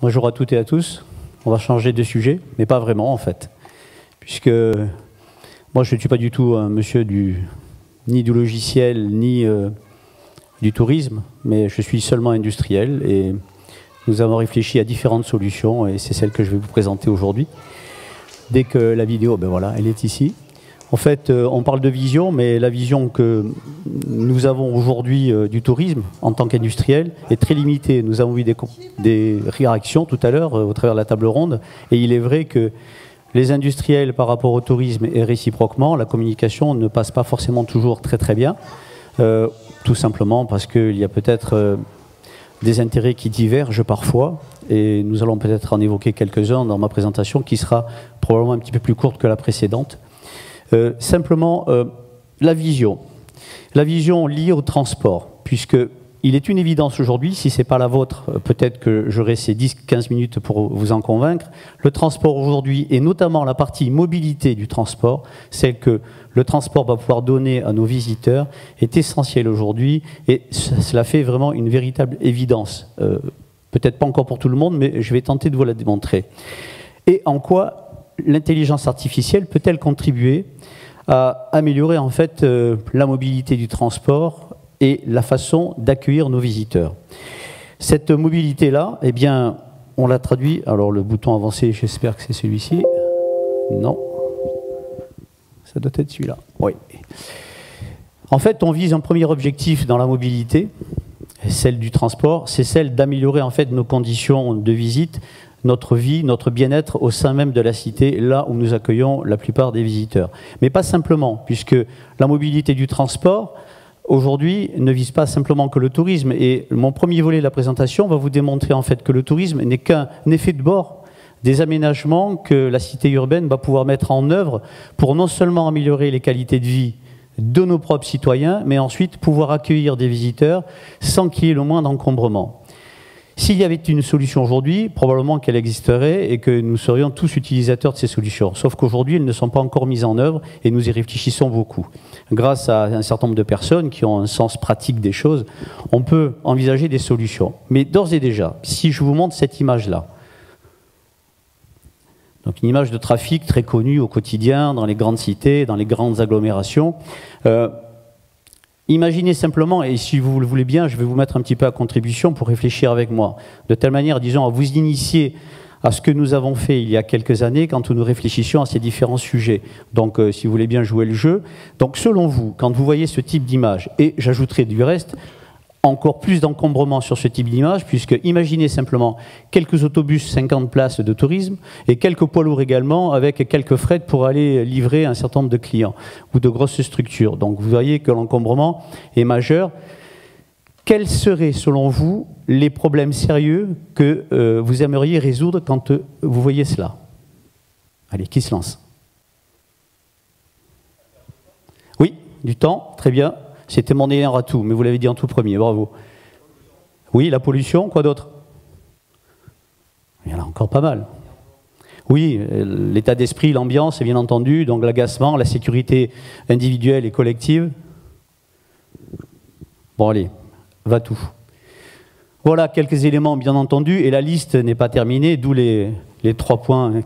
bonjour à toutes et à tous. On va changer de sujet, mais pas vraiment en fait. Puisque moi je ne suis pas du tout un monsieur ni du logiciel, ni du tourisme, mais je suis seulement industriel et nous avons réfléchi à différentes solutions et c'est celle que je vais vous présenter aujourd'hui. Dès que la vidéo, ben voilà, elle est ici. En fait, on parle de vision, mais la vision que nous avons aujourd'hui du tourisme en tant qu'industriel est très limitée. Nous avons vu des réactions tout à l'heure au travers de la table ronde, et il est vrai que les industriels par rapport au tourisme et réciproquement, la communication ne passe pas forcément toujours très très bien, tout simplement parce qu'il y a peut-être des intérêts qui divergent parfois, et nous allons peut-être en évoquer quelques-uns dans ma présentation qui sera probablement un petit peu plus courte que la précédente. Simplement, la vision liée au transport, puisqu'il est une évidence aujourd'hui, si ce n'est pas la vôtre, peut-être que j'aurai ces 10-15 minutes pour vous en convaincre, le transport aujourd'hui, et notamment la partie mobilité du transport, celle que le transport va pouvoir donner à nos visiteurs, est essentielle aujourd'hui, et cela fait vraiment une véritable évidence. Peut-être pas encore pour tout le monde, mais je vais tenter de vous la démontrer. Et en quoi l'intelligence artificielle peut-elle contribuer à améliorer en fait la mobilité du transport et la façon d'accueillir nos visiteurs? Cette mobilité-là, eh bien, on la traduit. Alors le bouton avancé, j'espère que c'est celui-ci. Non, ça doit être celui-là. Oui. En fait, on vise un premier objectif dans la mobilité, celle du transport, c'est celle d'améliorer en fait nos conditions de visite, notre vie, notre bien-être au sein même de la cité, là où nous accueillons la plupart des visiteurs. Mais pas simplement, puisque la mobilité du transport, aujourd'hui, ne vise pas simplement que le tourisme. Et mon premier volet de la présentation va vous démontrer en fait que le tourisme n'est qu'un effet de bord des aménagements que la cité urbaine va pouvoir mettre en œuvre pour non seulement améliorer les qualités de vie de nos propres citoyens, mais ensuite pouvoir accueillir des visiteurs sans qu'il y ait le moindre encombrement. S'il y avait une solution aujourd'hui, probablement qu'elle existerait et que nous serions tous utilisateurs de ces solutions. Sauf qu'aujourd'hui, elles ne sont pas encore mises en œuvre et nous y réfléchissons beaucoup. Grâce à un certain nombre de personnes qui ont un sens pratique des choses, on peut envisager des solutions. Mais d'ores et déjà, si je vous montre cette image-là, donc une image de trafic très connue au quotidien dans les grandes cités, dans les grandes agglomérations, imaginez simplement, et si vous le voulez bien, je vais vous mettre un petit peu à contribution pour réfléchir avec moi, de telle manière, disons, à vous initier à ce que nous avons fait il y a quelques années quand nous réfléchissions à ces différents sujets. Donc, si vous voulez bien jouer le jeu. Donc, selon vous, quand vous voyez ce type d'image, et j'ajouterai du reste, encore plus d'encombrement sur ce type d'image, puisque imaginez simplement quelques autobus 50 places de tourisme et quelques poids lourds également avec quelques fret pour aller livrer un certain nombre de clients ou de grosses structures. Donc vous voyez que l'encombrement est majeur. Quels seraient selon vous les problèmes sérieux que vous aimeriez résoudre quand vous voyez cela? Allez, qui se lance? Oui, du temps, très bien. C'était mon élan à tout, mais vous l'avez dit en tout premier, bravo. Oui, la pollution, quoi d'autre? Il y en a encore pas mal. Oui, l'état d'esprit, l'ambiance, bien entendu, donc l'agacement, la sécurité individuelle et collective. Bon, allez, va tout. Voilà quelques éléments, bien entendu, et la liste n'est pas terminée, d'où les 3 points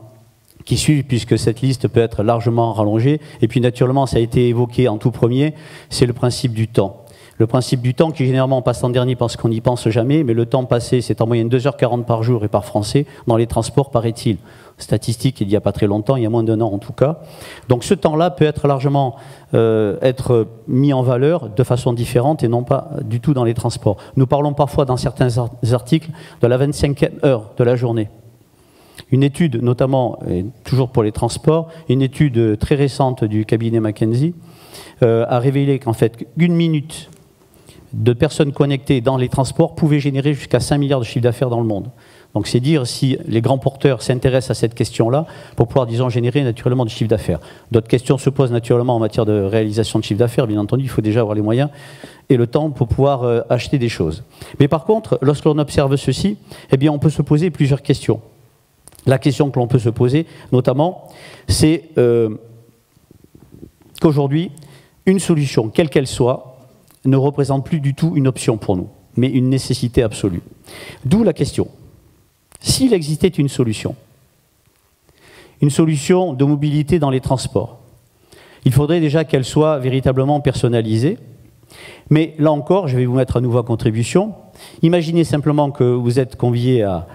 qui suivent, puisque cette liste peut être largement rallongée. Et puis naturellement, ça a été évoqué en tout premier, c'est le principe du temps. Le principe du temps qui généralement passe en dernier parce qu'on n'y pense jamais, mais le temps passé, c'est en moyenne 2h40 par jour et par Français dans les transports, paraît-il. Statistique, il n'y a pas très longtemps, il y a moins d'1 an en tout cas. Donc ce temps-là peut être largement être mis en valeur de façon différente et non pas du tout dans les transports. Nous parlons parfois dans certains articles de la 25e heure de la journée. Une étude, notamment, et toujours pour les transports, une étude très récente du cabinet McKinsey a révélé qu'en fait, 1 minute de personnes connectées dans les transports pouvait générer jusqu'à 5 milliards de chiffre d'affaires dans le monde. Donc c'est dire si les grands porteurs s'intéressent à cette question-là pour pouvoir, disons, générer naturellement du chiffre d'affaires. D'autres questions se posent naturellement en matière de réalisation de chiffre d'affaires. Bien entendu, il faut déjà avoir les moyens et le temps pour pouvoir acheter des choses. Mais par contre, lorsque l'on observe ceci, eh bien, on peut se poser plusieurs questions. La question que l'on peut se poser, notamment, c'est qu'aujourd'hui, une solution, quelle qu'elle soit, ne représente plus du tout une option pour nous, mais une nécessité absolue. D'où la question. s'il existait une solution de mobilité dans les transports, il faudrait déjà qu'elle soit véritablement personnalisée. Mais là encore, je vais vous mettre à nouveau à contribution. Imaginez simplement que vous êtes convié à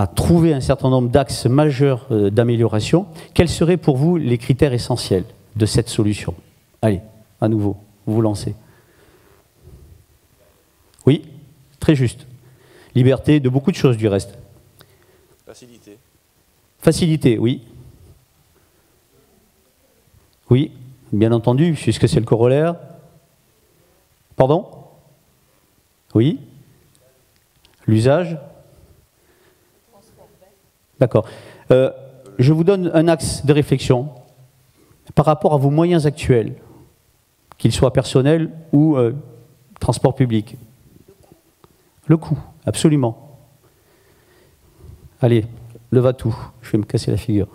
trouver un certain nombre d'axes majeurs d'amélioration. Quels seraient pour vous les critères essentiels de cette solution? Allez, à nouveau, vous vous lancez. Oui, très juste. Liberté de beaucoup de choses du reste. Facilité. Facilité, oui. Oui, bien entendu, puisque c'est le corollaire. Pardon? Oui. L'usage? D'accord. Je vous donne un axe de réflexion par rapport à vos moyens actuels, qu'ils soient personnels ou transport public. Le coût, absolument. Allez, le va-tout, je vais me casser la figure.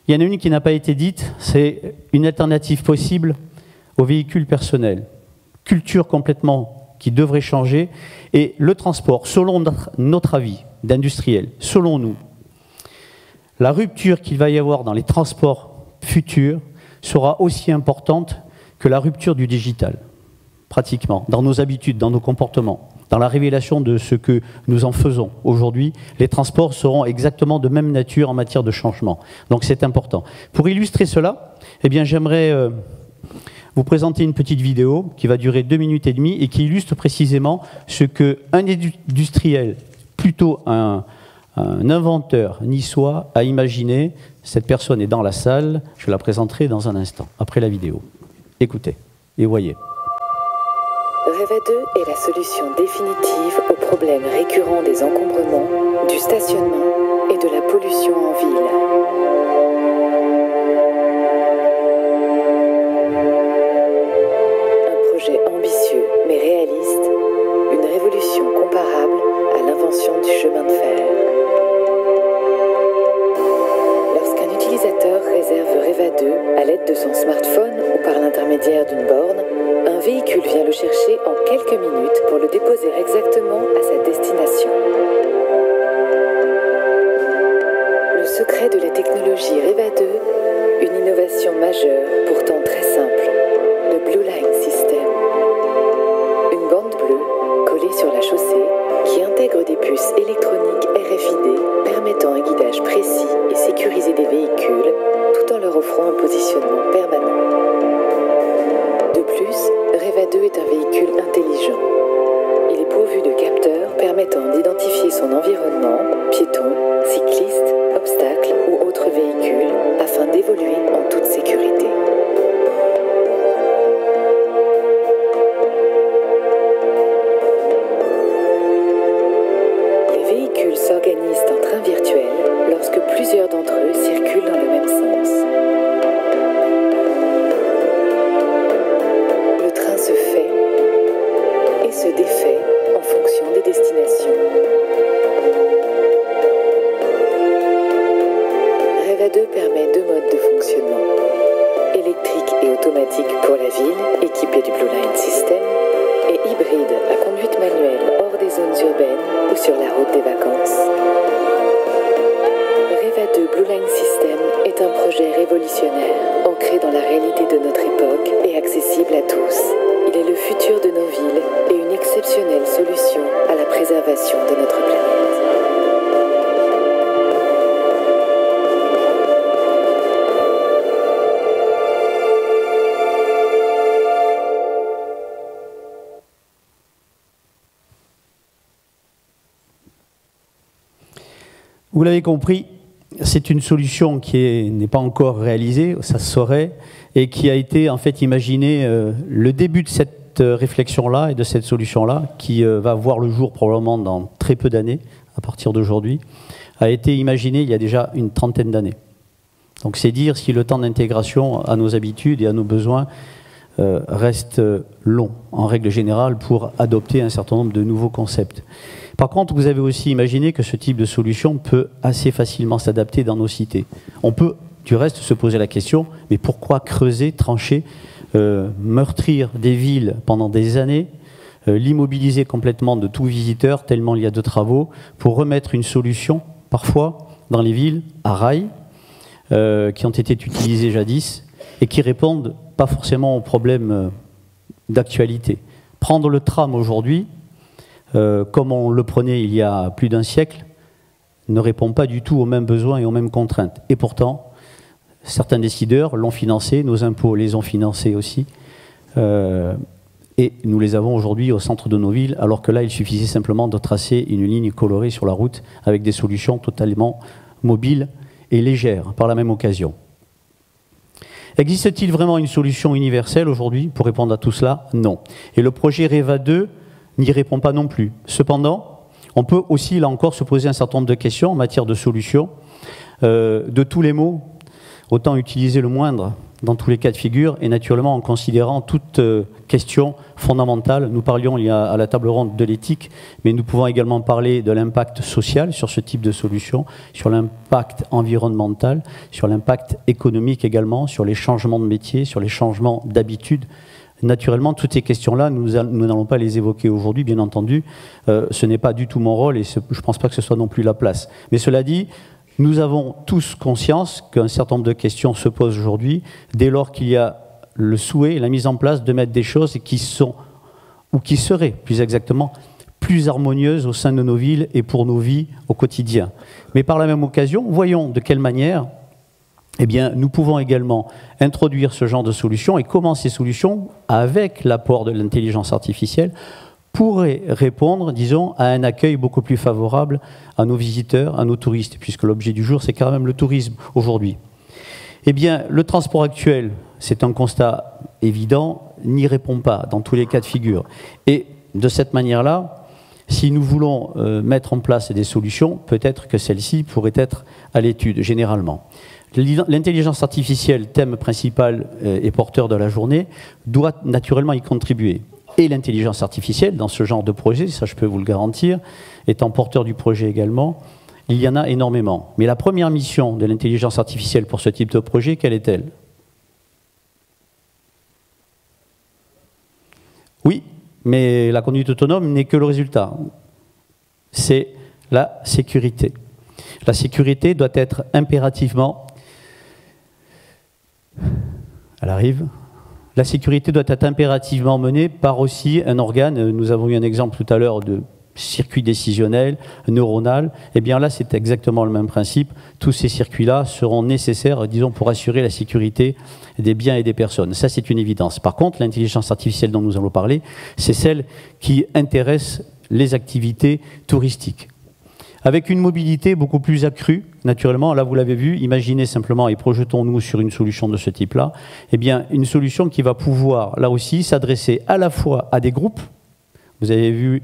Il y en a une qui n'a pas été dite, c'est une alternative possible aux véhicules personnels. Culture complètement qui devrait changer. Et le transport, selon notre avis d'industriel, selon nous, la rupture qu'il va y avoir dans les transports futurs sera aussi importante que la rupture du digital, pratiquement, dans nos habitudes, dans nos comportements, dans la révélation de ce que nous en faisons. Aujourd'hui, les transports seront exactement de même nature en matière de changement. Donc c'est important. Pour illustrer cela, eh bien, j'aimerais vous présenter une petite vidéo qui va durer 2 minutes et demie et qui illustre précisément ce qu'un industriel, plutôt un inventeur niçois, a imaginé. Cette personne est dans la salle, je la présenterai dans un instant, après la vidéo. Écoutez et voyez. Reva 2 est la solution définitive aux problèmes récurrents des encombrements, du stationnement et de la pollution en ville. Un projet ambitieux mais réaliste, une révolution comparable à l'invention du chemin de fer. Lorsqu'un utilisateur réserve Reva 2 à l'aide de son smartphone ou par l'intermédiaire d'une borne, un véhicule vient le chercher en quelques minutes pour le déposer exactement à sa destination. Le secret de la technologie Reva 2, une innovation majeure, pourtant très simple, le Blue Line System. Une bande bleue collée sur la chaussée qui intègre des puces électroniques RFID permettant un guidage précis et sécurisé des véhicules tout en leur offrant un positionnement permanent. De plus, Reva 2 est un véhicule intelligent. Il est pourvu de capteurs permettant d'identifier son environnement, piétons, cyclistes, obstacles ou autres véhicules, afin d'évoluer en toute sécurité. Les véhicules s'organisent en train virtuel lorsque plusieurs d'entre eux circulent dans le même sens. Se fait et se défait en fonction des destinations. Reva 2 permet 2 modes de fonctionnement. Électrique et automatique pour la ville, équipée du Blue Line System, et hybride à conduite manuelle hors des zones urbaines ou sur la route des vacances. Reva 2 Blue Line System est un projet révolutionnaire, ancré dans la réalité de notre époque et accessible à tous. Il est le futur de nos villes et une exceptionnelle solution à la préservation de notre planète. Vous l'avez compris, c'est une solution qui n'est pas encore réalisée, ça se saurait, et qui a été en fait imaginée, le début de cette réflexion-là et de cette solution-là, qui va voir le jour probablement dans très peu d'années, à partir d'aujourd'hui, a été imaginée il y a déjà une 30aine d'années. Donc c'est dire si le temps d'intégration à nos habitudes et à nos besoins reste long, en règle générale, pour adopter un certain nombre de nouveaux concepts. Par contre, vous avez aussi imaginé que ce type de solution peut assez facilement s'adapter dans nos cités. On peut, du reste, se poser la question, mais pourquoi creuser, trancher, meurtrir des villes pendant des années l'immobiliser complètement de tout visiteur, tellement il y a de travaux, pour remettre une solution, parfois, dans les villes, à rail, qui ont été utilisées jadis, et qui répondent pas forcément aux problèmes d'actualité. Prendre le tram aujourd'hui, comme on le prenait il y a plus d'un siècle, ne répond pas du tout aux mêmes besoins et aux mêmes contraintes. Et pourtant, certains décideurs l'ont financé, nos impôts les ont financés aussi, et nous les avons aujourd'hui au centre de nos villes, alors que là, il suffisait simplement de tracer une ligne colorée sur la route avec des solutions totalement mobiles et légères par la même occasion. Existe-t-il vraiment une solution universelle aujourd'hui pour répondre à tout cela? Non. Et le projet REVA 2 n'y répond pas non plus. Cependant, on peut aussi, là encore, se poser un certain nombre de questions en matière de solutions. De tous les mots, autant utiliser le moindre dans tous les cas de figure, et naturellement en considérant toute question fondamentale. Nous parlions il y a à la table ronde de l'éthique, mais nous pouvons également parler de l'impact social sur ce type de solution, sur l'impact environnemental, sur l'impact économique également, sur les changements de métier, sur les changements d'habitude. Naturellement, toutes ces questions-là, nous n'allons pas les évoquer aujourd'hui, bien entendu. Ce n'est pas du tout mon rôle et je ne pense pas que ce soit non plus la place. Mais cela dit, nous avons tous conscience qu'un certain nombre de questions se posent aujourd'hui, dès lors qu'il y a le souhait, la mise en place de mettre des choses qui sont, ou qui seraient plus exactement, plus harmonieuses au sein de nos villes et pour nos vies au quotidien. Mais par la même occasion, voyons de quelle manière eh bien, nous pouvons également introduire ce genre de solutions et comment ces solutions, avec l'apport de l'intelligence artificielle, pourraient répondre, disons, à un accueil beaucoup plus favorable à nos visiteurs, à nos touristes, puisque l'objet du jour, c'est quand même le tourisme aujourd'hui. Eh bien, le transport actuel, c'est un constat évident, n'y répond pas dans tous les cas de figure. Et de cette manière-là, si nous voulons mettre en place des solutions, peut-être que celles-ci pourraient être à l'étude, généralement. L'intelligence artificielle, thème principal et porteur de la journée, doit naturellement y contribuer. Et l'intelligence artificielle, dans ce genre de projet, ça je peux vous le garantir, étant porteur du projet également, il y en a énormément. Mais la première mission de l'intelligence artificielle pour ce type de projet, quelle est-elle? Oui, mais la conduite autonome n'est que le résultat. C'est la sécurité. La sécurité doit être impérativement... Elle arrive. La sécurité doit être impérativement menée par aussi un organe. Nous avons eu un exemple tout à l'heure de circuit décisionnel, neuronal. Eh bien là, c'est exactement le même principe. Tous ces circuits-là seront nécessaires, disons, pour assurer la sécurité des biens et des personnes. Ça, c'est une évidence. Par contre, l'intelligence artificielle dont nous allons parler, c'est celle qui intéresse les activités touristiques. Avec une mobilité beaucoup plus accrue, naturellement, là vous l'avez vu, imaginez simplement et projetons-nous sur une solution de ce type-là, eh bien une solution qui va pouvoir, là aussi, s'adresser à la fois à des groupes. Vous avez vu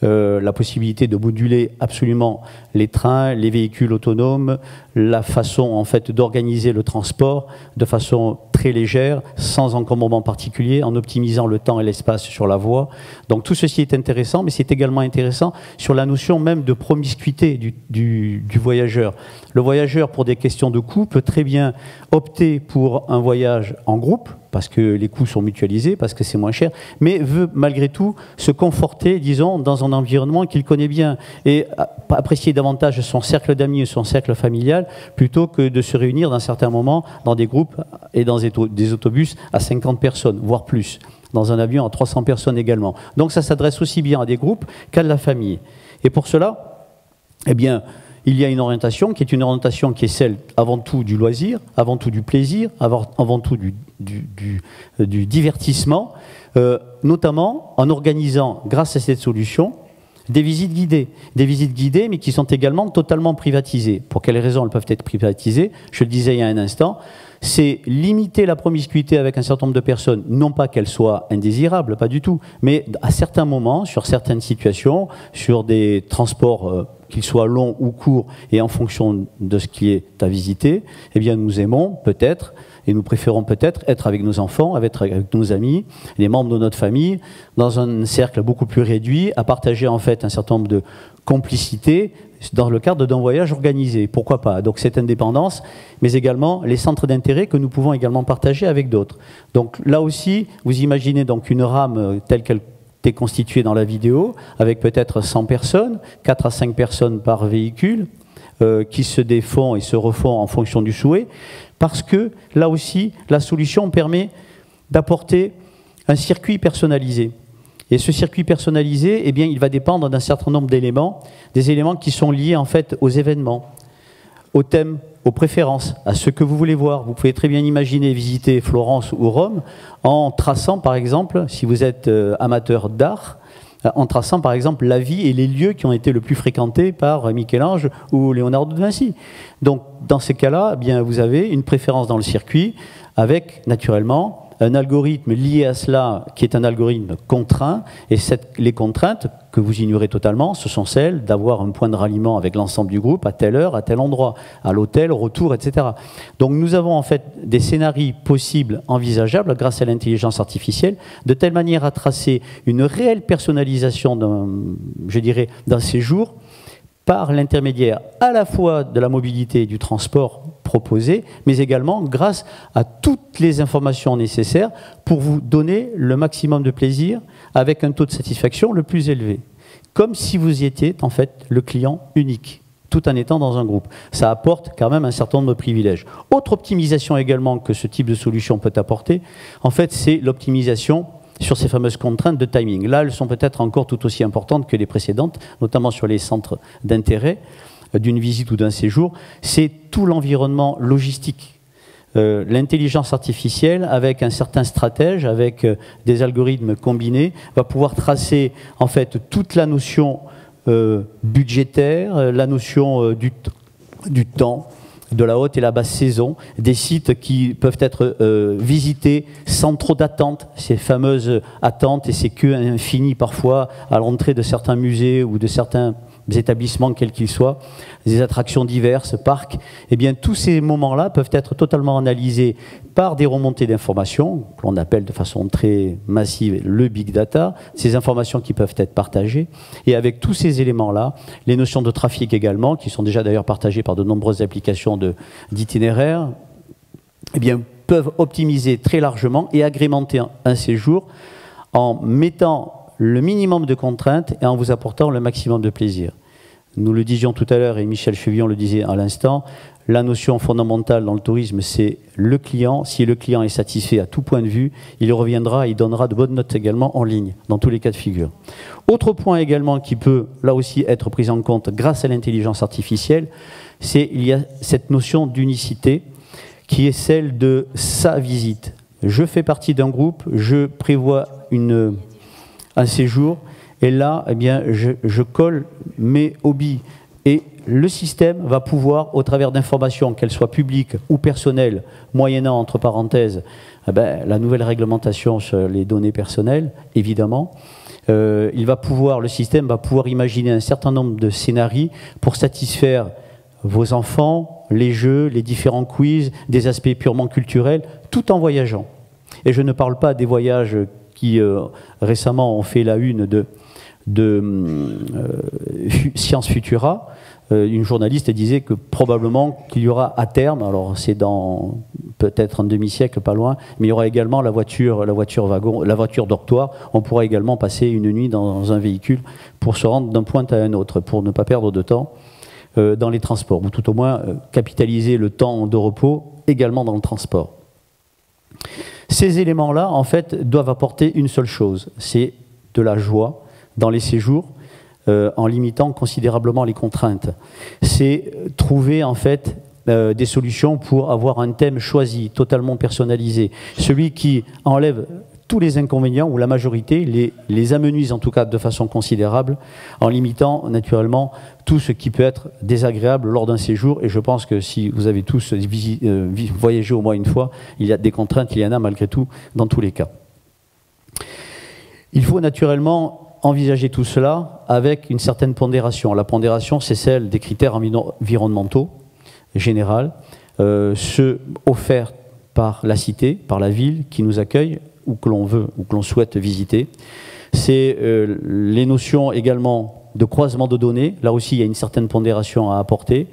la possibilité de moduler absolument les trains, les véhicules autonomes, la façon en fait d'organiser le transport de façon très légère, sans encombrement particulier, en optimisant le temps et l'espace sur la voie. Donc tout ceci est intéressant, mais c'est également intéressant sur la notion même de promiscuité du voyageur. Le voyageur, pour des questions de coût, peut très bien opter pour un voyage en groupe, parce que les coûts sont mutualisés, parce que c'est moins cher, mais veut malgré tout se conforter, disons, dans un environnement qu'il connaît bien et apprécier davantage son cercle d'amis et son cercle familial plutôt que de se réunir dans certains moments dans des groupes et dans des autobus à 50 personnes, voire plus, dans un avion à 300 personnes également. Donc ça s'adresse aussi bien à des groupes qu'à la famille. Et pour cela, eh bien, il y a une orientation qui est celle avant tout du loisir, avant tout du plaisir, avant tout du divertissement, notamment en organisant, grâce à cette solution, des visites guidées, mais qui sont également totalement privatisées. Pour quelles raisons elles peuvent être privatisées? Je le disais il y a un instant, c'est limiter la promiscuité avec un certain nombre de personnes, non pas qu'elles soient indésirables, pas du tout, mais à certains moments, sur certaines situations, sur des transports qu'ils soient longs ou courts, et en fonction de ce qui est à visiter, eh bien nous aimons peut-être, et nous préférons peut-être être avec nos enfants, avec nos amis, les membres de notre famille, dans un cercle beaucoup plus réduit, à partager en fait un certain nombre de complicités dans le cadre d'un voyage organisé. Pourquoi pas? Donc cette indépendance, mais également les centres d'intérêt que nous pouvons également partager avec d'autres. Donc là aussi, vous imaginez donc une rame telle qu'elle est constitué dans la vidéo, avec peut-être 100 personnes, 4 à 5 personnes par véhicule, qui se défont et se refont en fonction du souhait, parce que là aussi, la solution permet d'apporter un circuit personnalisé. Et ce circuit personnalisé, eh bien, il va dépendre d'un certain nombre d'éléments, des éléments qui sont liés en fait aux événements, aux thèmes, aux préférences, à ce que vous voulez voir. Vous pouvez très bien imaginer visiter Florence ou Rome en traçant, par exemple, si vous êtes amateur d'art, en traçant par exemple la vie et les lieux qui ont été le plus fréquentés par Michel-Ange ou Léonard de Vinci. Donc dans ces cas-là, eh bien, vous avez une préférence dans le circuit avec naturellement un algorithme lié à cela qui est un algorithme contraint, et les contraintes que vous ignorez totalement, ce sont celles d'avoir un point de ralliement avec l'ensemble du groupe à telle heure, à tel endroit, à l'hôtel, au retour, etc. Donc nous avons en fait des scénarios possibles, envisageables, grâce à l'intelligence artificielle, de telle manière à tracer une réelle personnalisation je dirais, d'un séjour, par l'intermédiaire à la fois de la mobilité et du transport proposé, mais également grâce à toutes les informations nécessaires pour vous donner le maximum de plaisir avec un taux de satisfaction le plus élevé. Comme si vous y étiez en fait le client unique, tout en étant dans un groupe. Ça apporte quand même un certain nombre de privilèges. Autre optimisation également que ce type de solution peut apporter, en fait, c'est l'optimisation sur ces fameuses contraintes de timing. Là, elles sont peut-être encore tout aussi importantes que les précédentes, notamment sur les centres d'intérêt d'une visite ou d'un séjour. C'est tout l'environnement logistique. L'intelligence artificielle, avec un certain stratège, avec des algorithmes combinés, va pouvoir tracer en fait toute la notion budgétaire, la notion du temps, de la haute et la basse saison, des sites qui peuvent être visités sans trop d'attente, ces fameuses attentes et ces queues infinies parfois à l'entrée de certains musées ou de certains établissements quels qu'ils soient, des attractions diverses, parcs, eh bien tous ces moments-là peuvent être totalement analysés par des remontées d'informations, que l'on appelle de façon très massive le big data, ces informations qui peuvent être partagées, et avec tous ces éléments-là, les notions de trafic également, qui sont déjà d'ailleurs partagées par de nombreuses applications d'itinéraires, eh bien peuvent optimiser très largement et agrémenter un séjour en mettant le minimum de contraintes et en vous apportant le maximum de plaisir. Nous le disions tout à l'heure, et Michel Chevillon le disait à l'instant, la notion fondamentale dans le tourisme, c'est le client. Si le client est satisfait à tout point de vue, il reviendra et il donnera de bonnes notes également en ligne, dans tous les cas de figure. Autre point également qui peut, là aussi, être pris en compte grâce à l'intelligence artificielle, c'est qu'il y a cette notion d'unicité qui est celle de sa visite. Je fais partie d'un groupe, je prévois un séjour, et là, eh bien, je colle mes hobbies. Et le système va pouvoir, au travers d'informations, qu'elles soient publiques ou personnelles, moyennant, entre parenthèses, eh bien, la nouvelle réglementation sur les données personnelles, évidemment, le système va pouvoir imaginer un certain nombre de scénarios pour satisfaire vos enfants, les jeux, les différents quiz, des aspects purement culturels, tout en voyageant. Et je ne parle pas des voyages qui récemment ont fait la une de Science Futura. Une journaliste disait que probablement qu'il y aura à terme, alors c'est dans peut-être un demi-siècle, pas loin, mais il y aura également la voiture wagon, la voiture dortoir. On pourra également passer une nuit dans un véhicule pour se rendre d'un point à un autre, pour ne pas perdre de temps dans les transports, ou tout au moins capitaliser le temps de repos également dans le transport. Ces éléments-là, en fait, doivent apporter une seule chose, c'est de la joie dans les séjours, en limitant considérablement les contraintes. C'est trouver, en fait, des solutions pour avoir un thème choisi, totalement personnalisé. Celui qui enlève tous les inconvénients, ou la majorité, les amenuise en tout cas de façon considérable, en limitant naturellement tout ce qui peut être désagréable lors d'un séjour. Et je pense que si vous avez tous voyagé au moins une fois, il y a des contraintes, il y en a malgré tout dans tous les cas. Il faut naturellement envisager tout cela avec une certaine pondération. La pondération, c'est celle des critères environnementaux généraux, ceux offerts par la cité, par la ville qui nous accueille, ou que l'on veut, ou que l'on souhaite visiter. C'est les notions également de croisement de données. Là aussi, il y a une certaine pondération à apporter.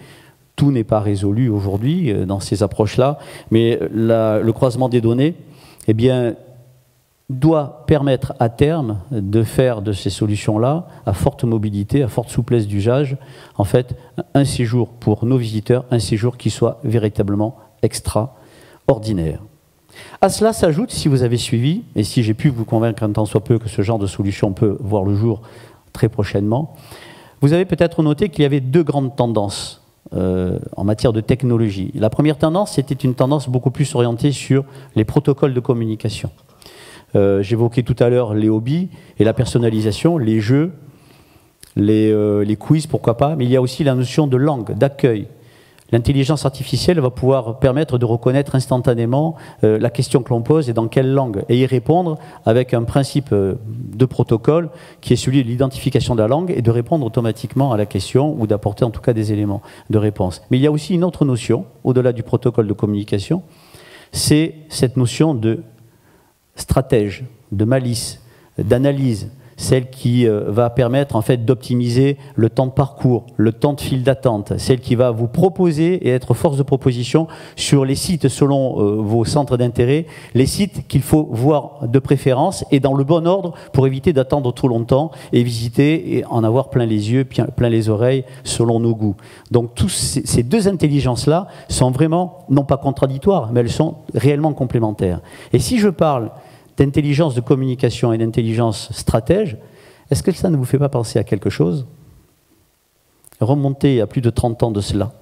Tout n'est pas résolu aujourd'hui dans ces approches-là, mais le croisement des données, eh bien, doit permettre à terme de faire de ces solutions-là, à forte mobilité, à forte souplesse d'usage, en fait, un séjour pour nos visiteurs, un séjour qui soit véritablement extraordinaire. À cela s'ajoute, si vous avez suivi, et si j'ai pu vous convaincre un tant soit peu que ce genre de solution peut voir le jour très prochainement, vous avez peut-être noté qu'il y avait deux grandes tendances en matière de technologie. La première tendance, c'était une tendance beaucoup plus orientée sur les protocoles de communication. J'évoquais tout à l'heure les hobbies et la personnalisation, les jeux, les quiz, pourquoi pas, mais il y a aussi la notion de langue, d'accueil. L'intelligence artificielle va pouvoir permettre de reconnaître instantanément la question que l'on pose et dans quelle langue, et y répondre avec un principe de protocole qui est celui de l'identification de la langue et de répondre automatiquement à la question ou d'apporter en tout cas des éléments de réponse. Mais il y a aussi une autre notion, au-delà du protocole de communication, c'est cette notion de stratège, de malice, d'analyse, celle qui va permettre en fait d'optimiser le temps de parcours, le temps de file d'attente, celle qui va vous proposer et être force de proposition sur les sites selon vos centres d'intérêt, les sites qu'il faut voir de préférence et dans le bon ordre pour éviter d'attendre trop longtemps et visiter et en avoir plein les yeux, plein les oreilles selon nos goûts. Donc tous ces deux intelligences-là sont vraiment, non pas contradictoires, mais elles sont réellement complémentaires. Et si je parle d'intelligence de communication et d'intelligence stratège, est-ce que ça ne vous fait pas penser à quelque chose? Remonter à plus de 30 ans de cela.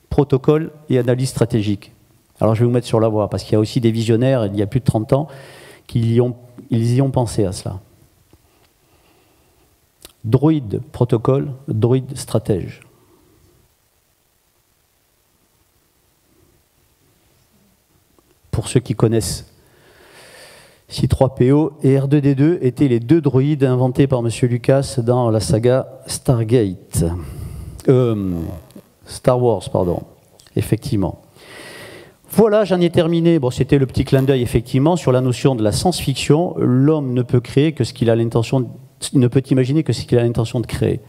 Protocole et analyse stratégique. Alors je vais vous mettre sur la voie, parce qu'il y a aussi des visionnaires, il y a plus de 30 ans, ils y ont pensé à cela. Droïde protocole, droïde stratège. Pour ceux qui connaissent, C3PO et R2D2 étaient les deux droïdes inventés par M. Lucas dans la saga Stargate. Star Wars, pardon. Effectivement. Voilà, j'en ai terminé. Bon, c'était le petit clin d'œil, effectivement, sur la notion de la science-fiction. L'homme ne peut créer que ce qu'il a l'intention, ne peut imaginer que ce qu'il a l'intention de créer.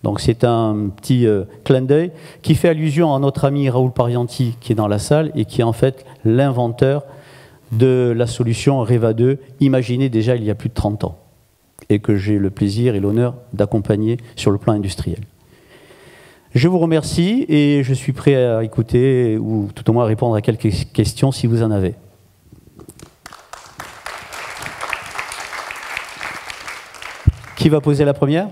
Donc c'est un petit clin d'œil qui fait allusion à notre ami Raoul Parianti qui est dans la salle et qui est en fait l'inventeur de la solution Reva 2, imaginée déjà il y a plus de 30 ans et que j'ai le plaisir et l'honneur d'accompagner sur le plan industriel. Je vous remercie et je suis prêt à écouter ou tout au moins à répondre à quelques questions si vous en avez. Qui va poser la première ?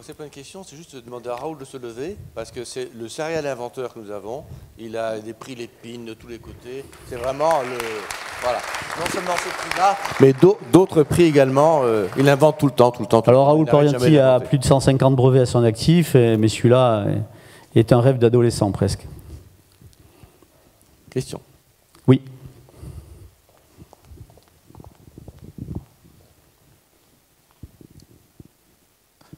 C'est pas une question, c'est juste de demander à Raoul de se lever, parce que c'est le serial inventeur que nous avons. Il a des prix Lépine de tous les côtés. C'est vraiment le... Voilà. Non seulement ce prix-là, mais d'autres prix également. Il invente tout le temps. Alors Raoul Parianti a plus de 150 brevets à son actif, mais celui-là est un rêve d'adolescent presque. Question. Oui.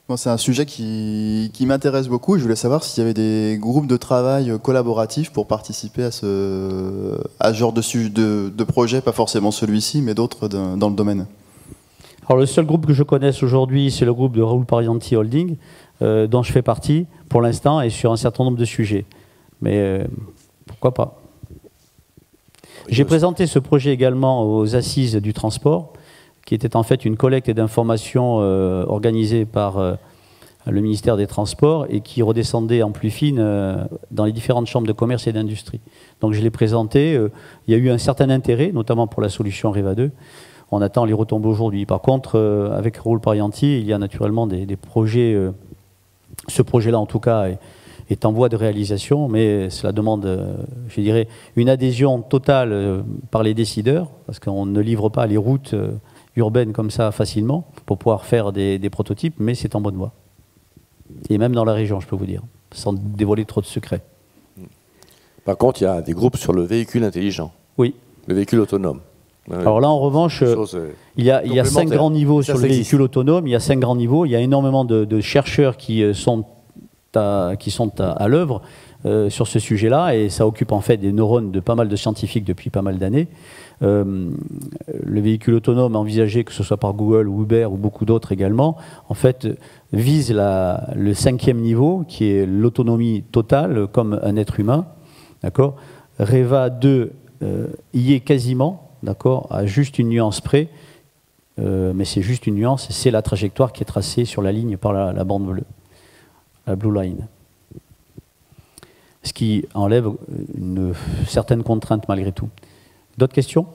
Bon, c'est un sujet qui m'intéresse beaucoup. Je voulais savoir s'il y avait des groupes de travail collaboratifs pour participer à ce genre de projet, pas forcément celui-ci, mais d'autres dans le domaine. Alors le seul groupe que je connaisse aujourd'hui, c'est le groupe de Raoul Parianti Holding, dont je fais partie pour l'instant et sur un certain nombre de sujets. Mais pourquoi pas. J'ai présenté ce projet également aux Assises du transport, qui était en fait une collecte d'informations organisée par le ministère des Transports et qui redescendait en plus fine dans les différentes chambres de commerce et d'industrie. Donc je l'ai présenté, il y a eu un certain intérêt, notamment pour la solution Reva 2. On attend les retombées aujourd'hui. Par contre, avec Raoul Parianti, il y a naturellement des projets, ce projet-là en tout cas est en voie de réalisation, mais cela demande, je dirais, une adhésion totale par les décideurs, parce qu'on ne livre pas les routes urbaines comme ça facilement pour pouvoir faire des prototypes, mais c'est en bonne voie. Et même dans la région, je peux vous dire, sans dévoiler trop de secrets. Par contre, il y a des groupes sur le véhicule intelligent. Oui. Le véhicule autonome. Alors là, en revanche, il y a 5 grands niveaux sur le véhicule autonome. Il y a 5 grands niveaux. Il y a énormément de chercheurs qui sont à l'œuvre sur ce sujet-là, et ça occupe en fait des neurones de pas mal de scientifiques depuis pas mal d'années. Le véhicule autonome envisagé, que ce soit par Google ou Uber ou beaucoup d'autres également, en fait vise le 5e niveau qui est l'autonomie totale comme un être humain, d'accord, Reva 2 y est quasiment, d'accord, à juste une nuance près, mais c'est juste une nuance, c'est la trajectoire qui est tracée sur la ligne par la bande bleue, la blue line. Ce qui enlève une certaine contrainte malgré tout. D'autres questions ?